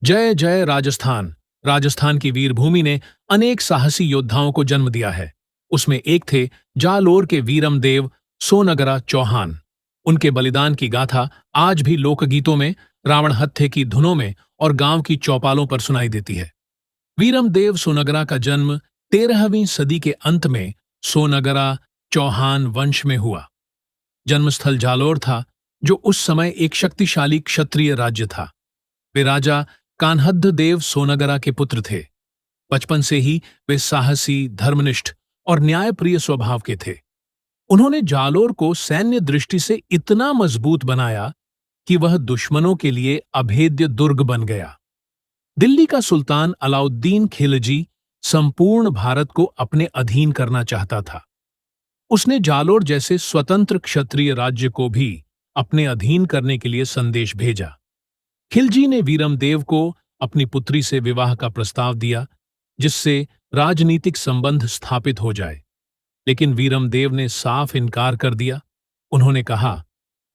जय जय राजस्थान। राजस्थान की वीरभूमि ने अनेक साहसी योद्धाओं को जन्म दिया है। उसमें एक थे जालोर के वीरम देव सोनगरा चौहान। उनके बलिदान की गाथा आज भी लोकगीतों में, रावण हत्थे की धुनों में और गांव की चौपालों पर सुनाई देती है। वीरम देव सोनगरा का जन्म 13वीं सदी के अंत में सोनगरा चौहान वंश में हुआ। जन्मस्थल जालोर था, जो उस समय एक शक्तिशाली क्षत्रिय राज्य था। वे राजा कान्हद देव सोनगरा के पुत्र थे। बचपन से ही वे साहसी, धर्मनिष्ठ और न्यायप्रिय स्वभाव के थे। उन्होंने जालोर को सैन्य दृष्टि से इतना मजबूत बनाया कि वह दुश्मनों के लिए अभेद्य दुर्ग बन गया। दिल्ली का सुल्तान अलाउद्दीन खिलजी संपूर्ण भारत को अपने अधीन करना चाहता था। उसने जालोर जैसे स्वतंत्र क्षत्रिय राज्य को भी अपने अधीन करने के लिए संदेश भेजा। खिलजी ने वीरमदेव को अपनी पुत्री से विवाह का प्रस्ताव दिया, जिससे राजनीतिक संबंध स्थापित हो जाए। लेकिन वीरमदेव ने साफ इनकार कर दिया। उन्होंने कहा,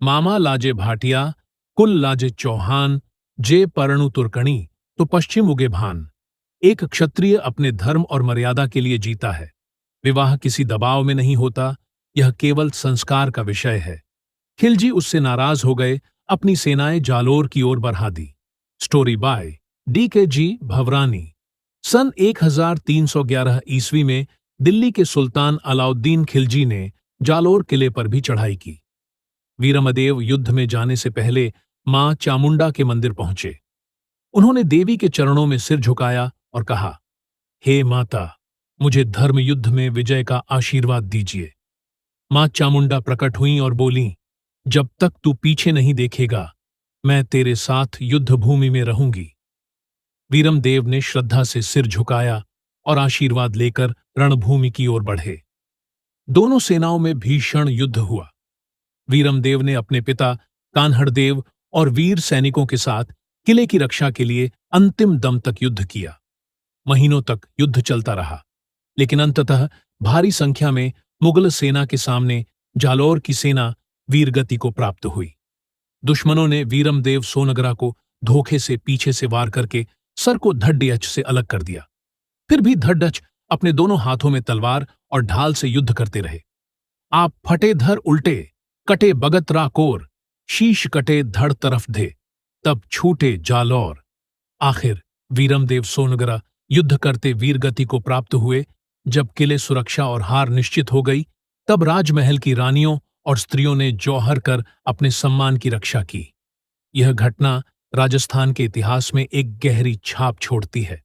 मामा लाजे भाटिया, कुल लाजे चौहान, जे परणु तुर्कणी तो पश्चिम उगे भान। एक क्षत्रिय अपने धर्म और मर्यादा के लिए जीता है। विवाह किसी दबाव में नहीं होता, यह केवल संस्कार का विषय है। खिलजी उससे नाराज हो गए, अपनी सेनाएं जालोर की ओर बढ़ा दी। Story by DKG Bhawrani. सन 1311 ईस्वी में दिल्ली के सुल्तान अलाउद्दीन खिलजी ने जालोर किले पर भी चढ़ाई की। वीरमदेव युद्ध में जाने से पहले मां चामुंडा के मंदिर पहुंचे। उन्होंने देवी के चरणों में सिर झुकाया और कहा, हे माता, मुझे धर्म युद्ध में विजय का आशीर्वाद दीजिए। मां चामुंडा प्रकट हुईं और बोलीं, जब तक तू पीछे नहीं देखेगा, मैं तेरे साथ युद्ध भूमि में रहूंगी। वीरमदेव ने श्रद्धा से सिर झुकाया और आशीर्वाद लेकर रणभूमि की ओर बढ़े। दोनों सेनाओं में भीषण युद्ध हुआ। वीरमदेव ने अपने पिता कान्हड़देव और वीर सैनिकों के साथ किले की रक्षा के लिए अंतिम दम तक युद्ध किया। महीनों तक युद्ध चलता रहा, लेकिन अंततः भारी संख्या में मुगल सेना के सामने जालोर की सेना वीरगति को प्राप्त हुई। दुश्मनों ने वीरमदेव सोनगरा को धोखे से पीछे से वार करके सर को धड़ से अलग कर दिया। फिर भी धड़ अपने दोनों हाथों में तलवार और ढाल से युद्ध करते रहे। आप फटे धर उल्टे, कटे बगत राकोर, शीश कटे धड़ तरफ धे, तब छूटे जालौर। आखिर वीरमदेव सोनगरा युद्ध करते वीरगति को प्राप्त हुए। जब किले सुरक्षा और हार निश्चित हो गई, तब राजमहल की रानियों और स्त्रियों ने जौहर कर अपने सम्मान की रक्षा की। यह घटना राजस्थान के इतिहास में एक गहरी छाप छोड़ती है,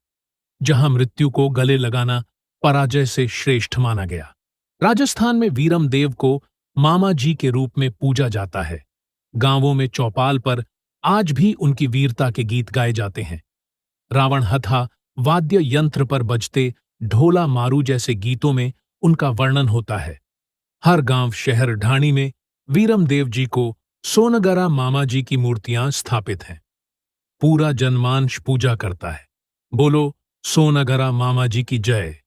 जहां मृत्यु को गले लगाना पराजय से श्रेष्ठ माना गया। राजस्थान में वीरमदेव को मामा जी के रूप में पूजा जाता है। गांवों में चौपाल पर आज भी उनकी वीरता के गीत गाए जाते हैं। रावण हथा वाद्य यंत्र पर बजते ढोला मारू जैसे गीतों में उनका वर्णन होता है। हर गांव, शहर, ढाणी में वीरमदेव जी को सोनगरा मामा जी की मूर्तियां स्थापित हैं। पूरा जनमानस पूजा करता है। बोलो सोनगरा मामा जी की जय।